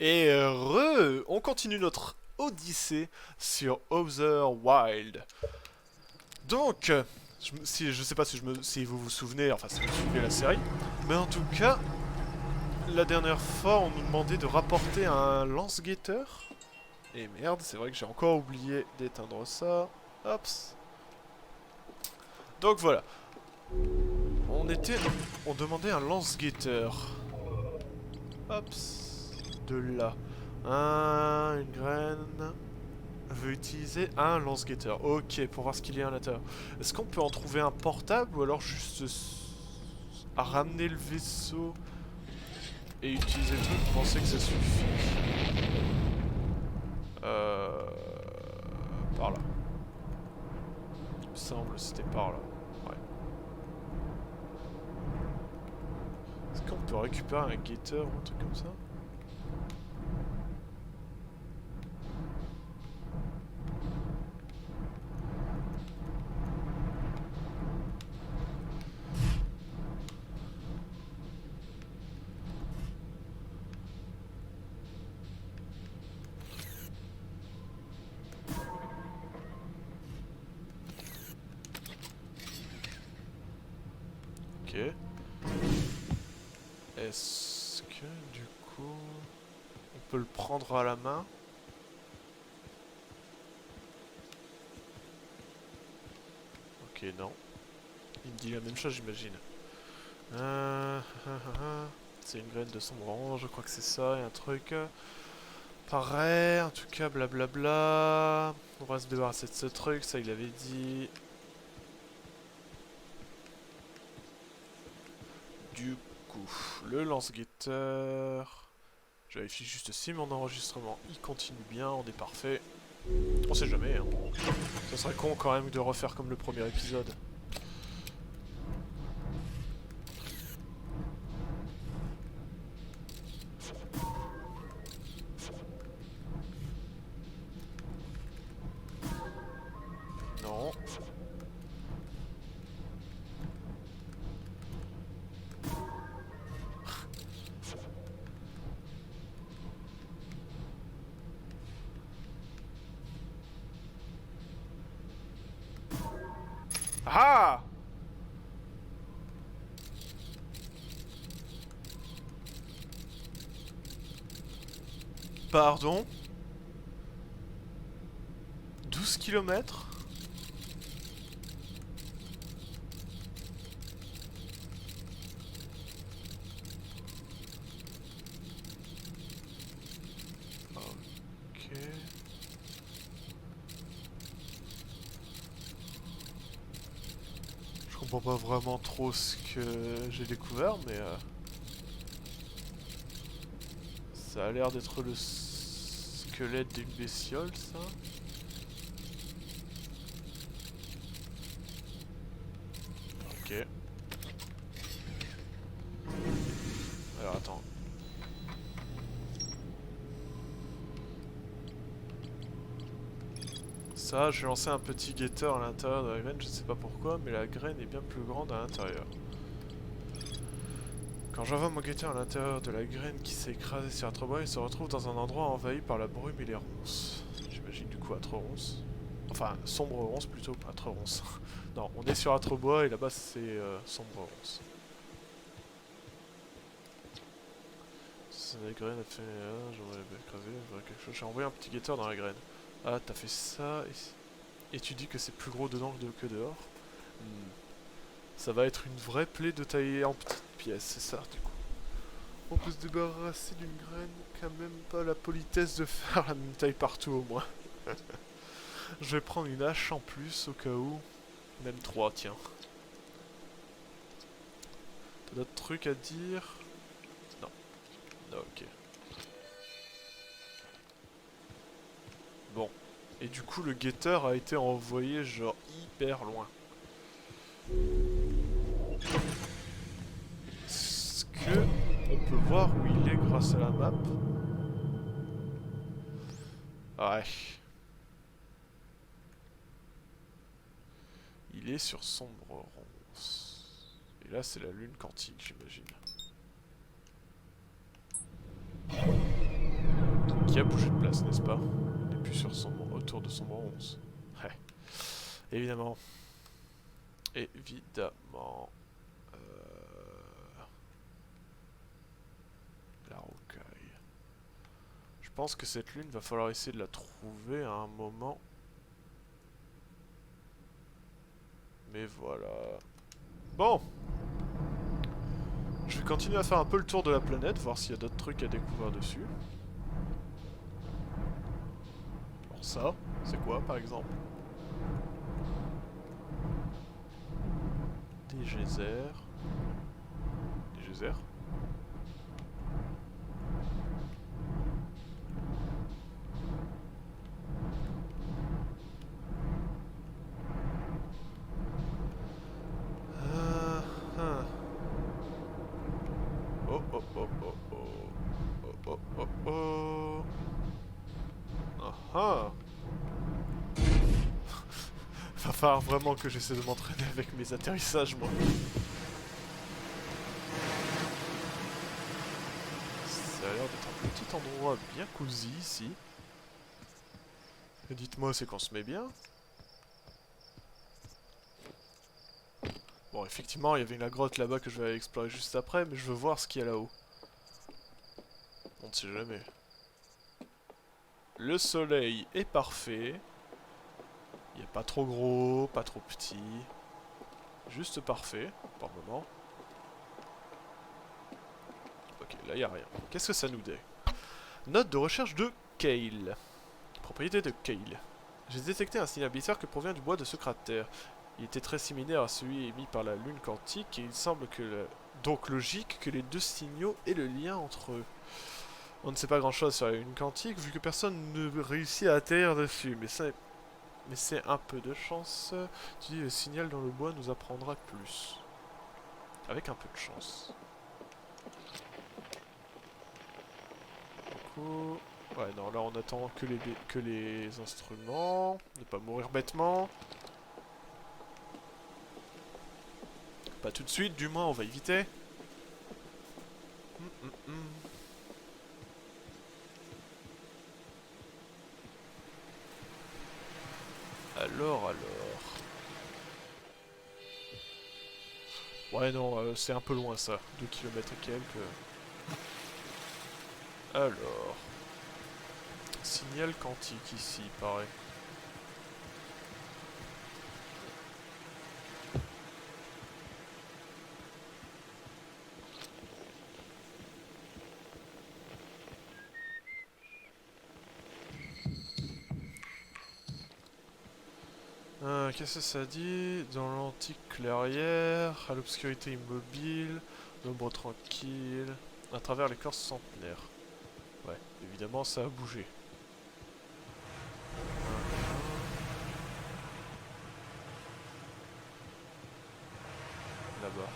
Et on continue notre odyssée sur Other Wild. Donc, je sais pas si vous vous souvenez, enfin si vous suivez la série, mais en tout cas, la dernière fois, on nous demandait de rapporter un lance-guetteur. Et merde, c'est vrai que j'ai encore oublié d'éteindre ça. Hops. Donc voilà, on était, on demandait un lance-guetteur. Hops, de là. Une graine. Veut utiliser un lance-guetteur. Ok, pour voir ce qu'il y a à l'intérieur. Est-ce qu'on peut en trouver un portable ou alors juste à ramener le vaisseau et utiliser le truc? Vous pensez que ça suffit? Par là. Il me semble que c'était par là. Ouais. Est-ce qu'on peut récupérer un guetteur ou un truc comme ça? Ok. Est-ce que du coup on peut le prendre à la main? Ok, non. Il me dit la même chose, j'imagine. C'est une graine de sombre orange, je crois que c'est ça, et un truc. Pareil, en tout cas, blablabla. On va se débarrasser de ce truc, ça il avait dit. Du coup, le lance-guetteur. Je vérifie juste si mon enregistrement il continue bien, on est parfait. On sait jamais, hein. Ça serait con quand même de refaire comme le premier épisode. Non. Ah! Pardon? 12 kilomètres. Ok. Je comprends pas vraiment trop ce que j'ai découvert, mais ça a l'air d'être le squelette d'une bestiole, ça. Ok. Alors attends. Ça, je vais lancer un petit guetteur à l'intérieur de la graine, je sais pas pourquoi, mais la graine est bien plus grande à l'intérieur. Quand j'envoie mon guetteur à l'intérieur de la graine qui s'est écrasée sur Atrebois, il se retrouve dans un endroit envahi par la brume et les ronces. J'imagine du coup Atre-ronces. Enfin, sombre ronces plutôt, pas Atre-ronces. Non, on est sur Atrebois et là-bas c'est sombre ronces. La graine a fait... j'aurais écrasé, j'aurais quelque chose. J'ai envoyé un petit guetteur dans la graine. Ah, t'as fait ça et tu dis que c'est plus gros dedans que dehors. Ça va être une vraie plaie de tailler en petites pièces, c'est ça du coup. On peut se débarrasser d'une graine, quand même pas la politesse de faire la même taille partout au moins. Je vais prendre une hache en plus au cas où. Même 3, tiens. T'as d'autres trucs à dire? Non. Ok. Bon. Et du coup, le guetteur a été envoyé genre hyper loin. Est-ce que on peut voir où il est grâce à la map? Ouais. Il est sur Sombre Ronce. Et là, c'est la lune quantique, j'imagine. qui a bougé de place, n'est-ce pas? Il n'est plus sur son, autour de son bronze. Ouais. Évidemment. Évidemment. La rocaille. Je pense que cette lune, va falloir essayer de la trouver à un moment. Mais voilà. Bon. Je vais continuer à faire un peu le tour de la planète, voir s'il y a d'autres trucs à découvrir dessus. Alors ça, c'est quoi par exemple? Des geysers. Des geysers? Oh oh oh oh oh. Oh oh oh oh. Ah ah. Va falloir vraiment que j'essaie de m'entraîner avec mes atterrissages, moi. Ça a l'air d'être un petit endroit bien cosy ici. Et dites-moi, c'est qu'on se met bien? Bon, effectivement, il y avait la grotte là-bas que je vais aller explorer juste après, mais je veux voir ce qu'il y a là-haut. On ne sait jamais. Le soleil est parfait. Il n'y a pas trop gros, pas trop petit. Juste parfait, par moment. Ok, là il n'y a rien. Qu'est-ce que ça nous dit? Note de recherche de Kale. Propriété de Kale. J'ai détecté un signal bizarre qui provient du bois de ce cratère. Il était très similaire à celui émis par la lune quantique et il semble que donc logique que les deux signaux aient le lien entre eux. On ne sait pas grand chose sur la lune quantique vu que personne ne réussit à atterrir dessus, mais c'est un peu de chance. Tu dis le signal dans le bois nous apprendra plus. Avec un peu de chance. Du coup... Ouais, non, là on attend que les instruments. Ne pas mourir bêtement. Pas tout de suite, du moins, on va éviter. Alors. Ouais, non, c'est un peu loin ça. 2 km et quelques. Alors. Signal quantique ici, pareil. Qu'est-ce que ça dit? Dans l'antique clairière, à l'obscurité immobile, l'ombre tranquille, à travers l'écorce centenaire. Ouais, évidemment ça a bougé. Là-bas.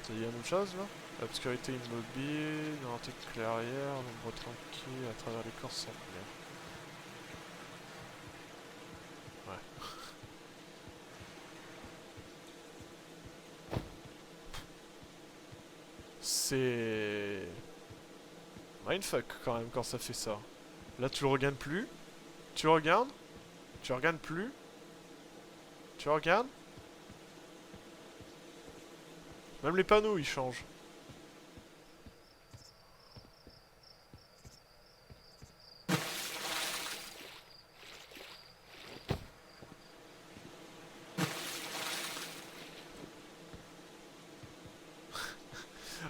Ça dit la même chose là? L'obscurité immobile, dans l'antique clairière, l'ombre tranquille, à travers l'écorce centenaire. Ouais. C'est... mindfuck quand même quand ça fait ça. Là tu le regardes plus. Tu le regardes. Tu regardes plus. Tu regardes. Même les panneaux ils changent.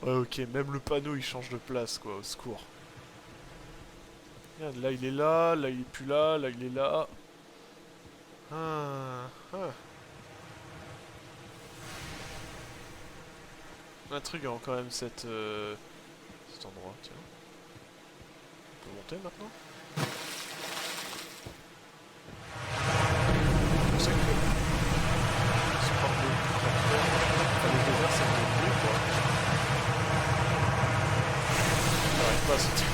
Ouais ok, même le panneau il change de place quoi, au secours. Regarde, là il est là il est plus là il est là. Ah, ah. Intriguant quand même cet endroit, tiens. On peut monter maintenant? Je sais que ce parc de le désert c'est un peu bleu quoi. J'arrive pas à sauter.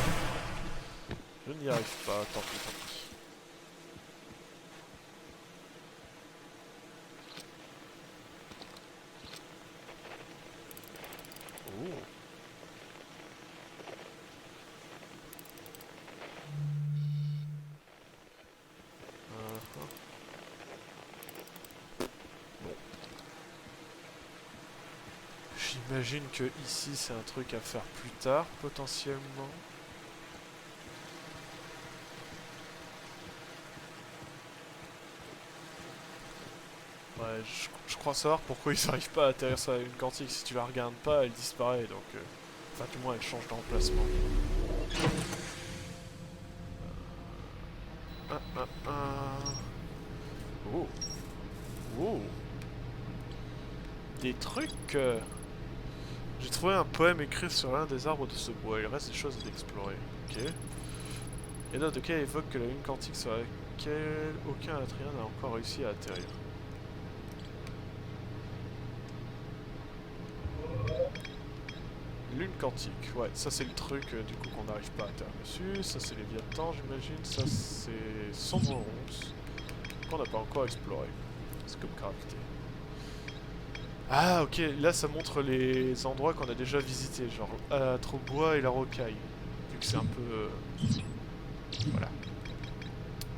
Je n'y arrive pas, tant pis, tant pis. Oh. J'imagine que ici c'est un truc à faire plus tard, potentiellement. Ouais, je crois savoir pourquoi ils n'arrivent pas à atterrir sur une quantique. Si tu la regardes pas, elle disparaît, donc... Enfin, du moins, elle change d'emplacement. Oh. Oh. Des trucs... J'ai trouvé un poème écrit sur l'un des arbres de ce bois. Il reste des choses à explorer. Ok. Et note de quai évoque que la lune quantique sur laquelle aucun atrien n'a encore réussi à atterrir. Lune quantique, ouais, ça c'est le truc du coup qu'on n'arrive pas à atterrir dessus. Ça c'est les Léviathans, j'imagine. Ça c'est Sombre Ronce, qu'on n'a pas encore exploré. C'est comme gravité. Ah ok, là ça montre les endroits qu'on a déjà visités, genre la Trobois et la Rocaille. Vu que c'est un peu... voilà.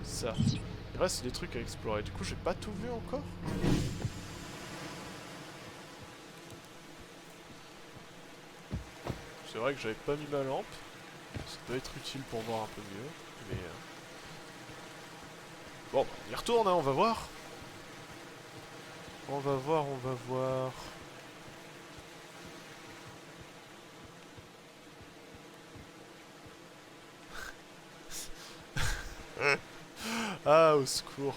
Ça. Il reste des trucs à explorer. Du coup j'ai pas tout vu encore. C'est vrai que j'avais pas mis ma lampe. Ça doit être utile pour voir un peu mieux. Mais... bon, bah, on y retourne, hein, on va voir. On va voir, on va voir... ah, au secours.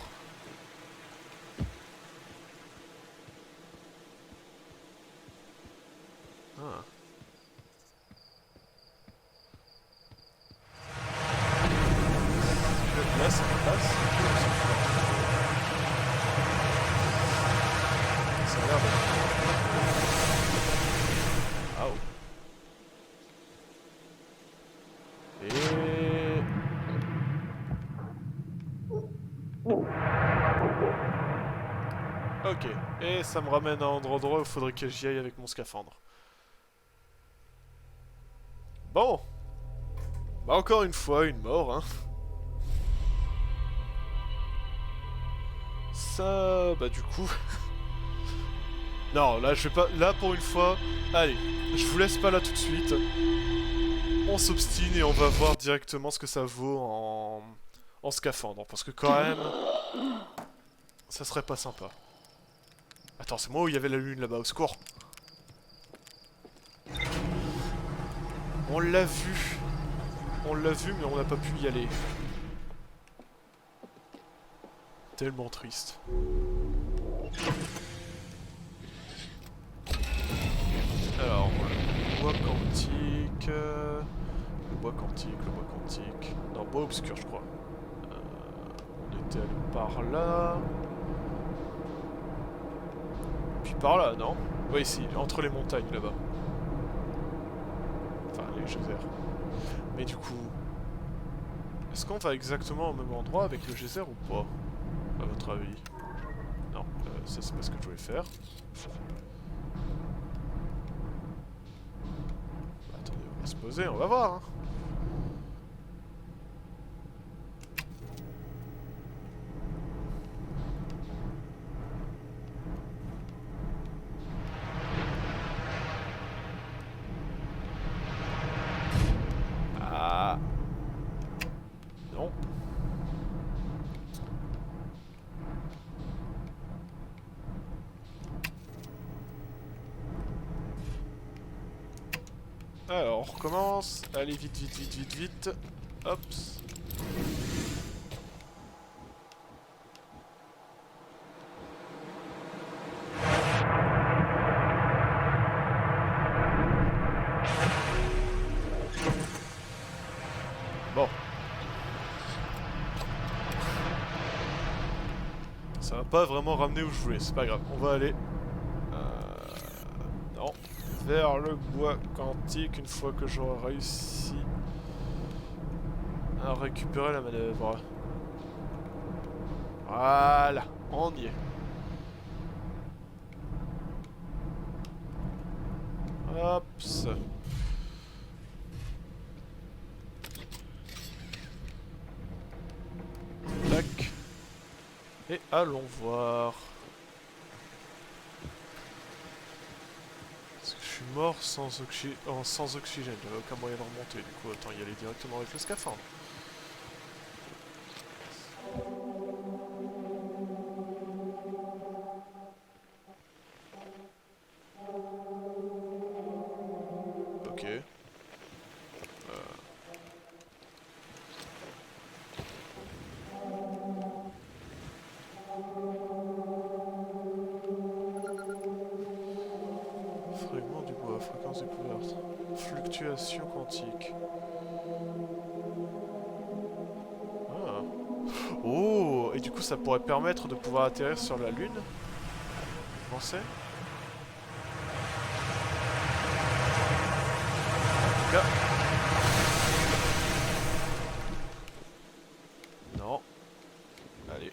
Ah. Là, ça passe. Ça a l'air d'être... ah, oh. Et... ok. Et ça me ramène à un endroit où il faudrait que j'y aille avec mon scaphandre. Bon. Bah encore une fois, une mort, hein. Ça... bah du coup... non, là je vais pas... là pour une fois... allez, je vous laisse pas là tout de suite. On s'obstine et on va voir directement ce que ça vaut en scaphandre. Parce que quand même... ça serait pas sympa. Attends, c'est moi où il y avait la lune là-bas, au secours. On l'a vu. On l'a vu, mais on n'a pas pu y aller. Tellement triste. Alors, le bois quantique... le bois quantique, le bois quantique... non, bois obscur, je crois. On était allé par là... puis par là, non? Oui, ici, entre les montagnes, là-bas. Enfin, les geysers. Mais du coup... est-ce qu'on va exactement au même endroit avec le geyser ou pas? À votre avis? Non, ça c'est pas ce que je voulais faire. Bah, attendez, on va se poser, on va voir, hein. Ah. Non. Alors, on recommence. Allez, vite, vite, vite, vite, vite. Hop. Bon. Ça va pas vraiment ramener où je voulais, c'est pas grave. On va aller... non. Vers le bois quantique une fois que j'aurai réussi à récupérer la manœuvre. Voilà, on y est. Hop. Tac. Et allons voir. Parce que je suis mort sans oxygène, j'avais aucun moyen de remonter, du coup autant y aller directement avec le scaphandre. Ok. Fragment du bois, fréquence découverte. Fluctuation quantique. Ah. Oh, et du coup ça pourrait permettre de pouvoir atterrir sur la Lune. Vous pensez? En tout cas... Non. Allez.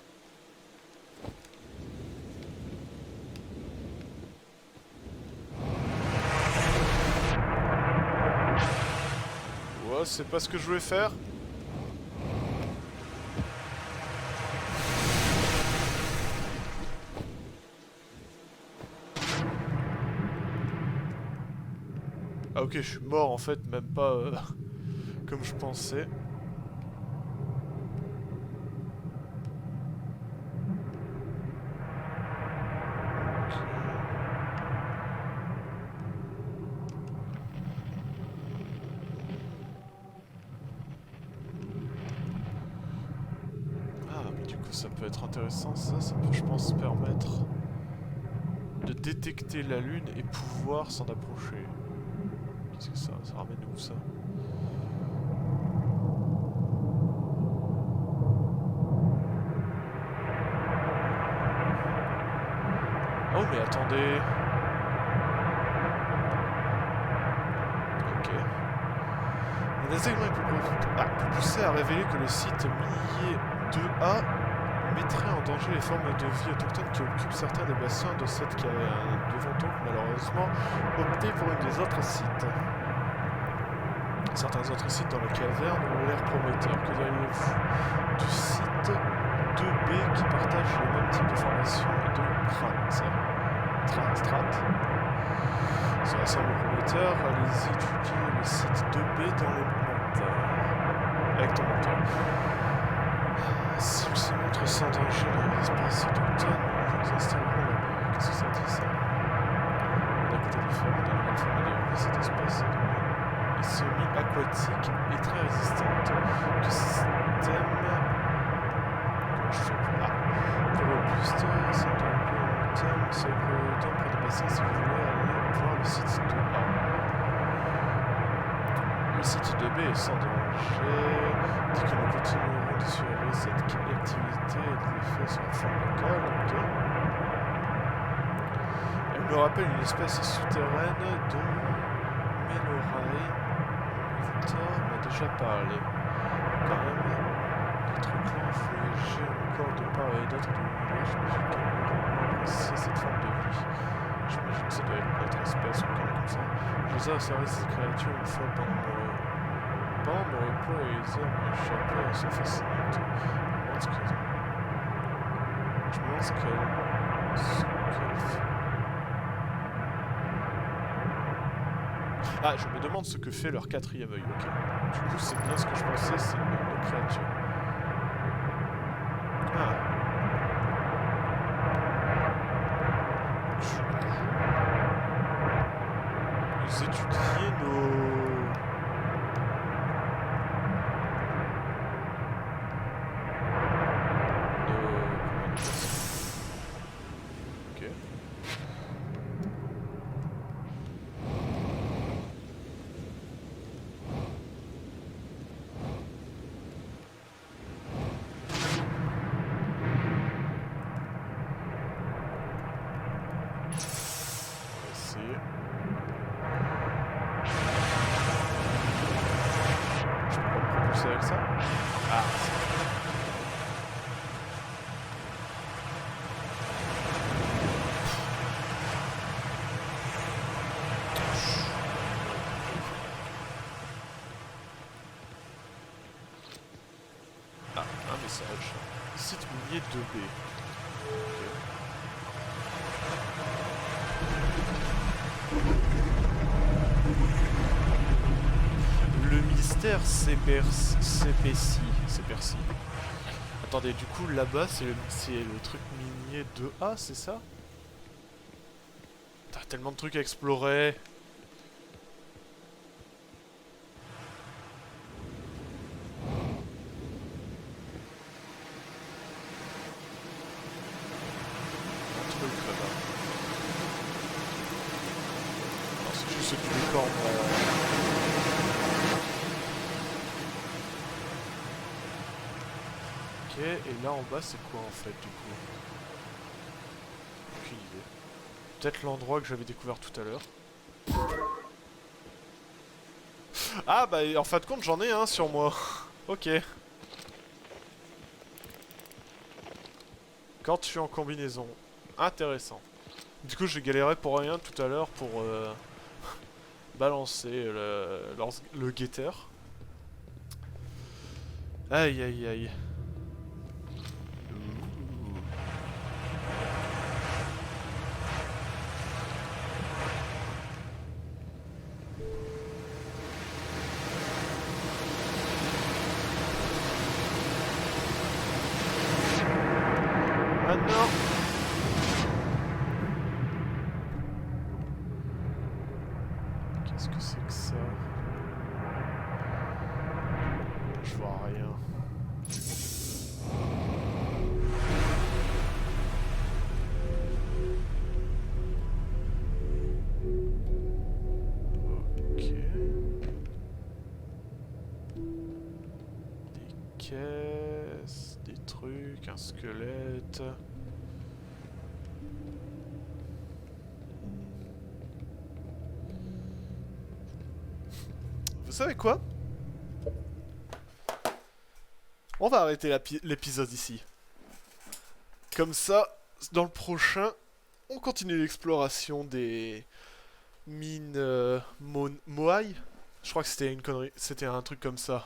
Ouais, c'est pas ce que je voulais faire. Ah ok, je suis mort en fait, même pas comme je pensais. Ah, mais du coup ça peut être intéressant ça peut je pense permettre de détecter la Lune et pouvoir s'en approcher. Qu'est-ce que ça ramène où ça? Oh mais attendez. Ok. Un segment peut pousser à révéler que le site minier 2A mettrait en danger les formes de vie autochtones qui occupent certains des bassins de cette caverne. Nous devons donc malheureusement opter pour un des autres sites. Certains autres sites dans la caverne ont l'air prometteurs. Que diriez-vous du site 2B qui partage le même type de formation et de strat? Ça semble prometteur. Allez-y étudier le site 2B dans les montagnes. Avec ton moteur. S'il se montre sans danger dans l'espace autochtone, nous nous installerons là-bas. Qu'est-ce que ça dit ça? L'habitat différent de nouvelles formes de vie, cet espace est semi-aquatique et très résistante. Le système... Comment je fais pour... plus robuste, c'est un peu long terme, c'est pour le temps pour dépasser si vous voulez aller voir le site 2A. Le site 2B est sans danger, dit que nous continuerons de surveiller cette activité et des effets sur la faune locale. Okay. Elle me rappelle une espèce souterraine dont Melorai m'a déjà parlé. Quand même, notre clan voyageait encore de part et d'autre de l'univers. J'imagine qu'elle va apprécier cette forme de vie. J'imagine que ça doit être notre espèce ou quelque comme ça. Je les ai observé cette créature une fois pendant mon repos et les heures m'ont échappé à son fascinante. Je me demande ce qu'elle fait. Ah, je me demande ce que fait leur quatrième œil, ok. Du coup, c'est bien ce que je pensais, c'est une créature. Ah. Ils étudiaient nos... Ok. Avec ça? Ah, un message. Site minier 2B. Okay. mystère, c'est Percy. C'est Percy. Attendez, du coup, là-bas, c'est le truc minier 2A, c'est ça? T'as tellement de trucs à explorer. Un truc là-bas. Non, c'est juste du décor. Ok, et là en bas, c'est quoi en fait, du coup? Aucune idée. Peut-être l'endroit que j'avais découvert tout à l'heure. Ah bah en fin de compte j'en ai un sur moi. Ok. Quand je suis en combinaison. Intéressant. Du coup j'ai galéré pour rien tout à l'heure pour balancer le guetteur. Aïe aïe aïe. Ah non. Qu'est-ce que c'est que ça? Je vois rien. Ok. Des caisses, des trucs, un squelette. Vous savez quoi? On va arrêter l'épisode ici. Comme ça, dans le prochain, on continue l'exploration des mines Moai. Je crois que c'était une connerie, c'était un truc comme ça.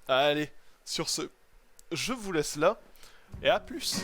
Allez, sur ce, je vous laisse là, et à plus.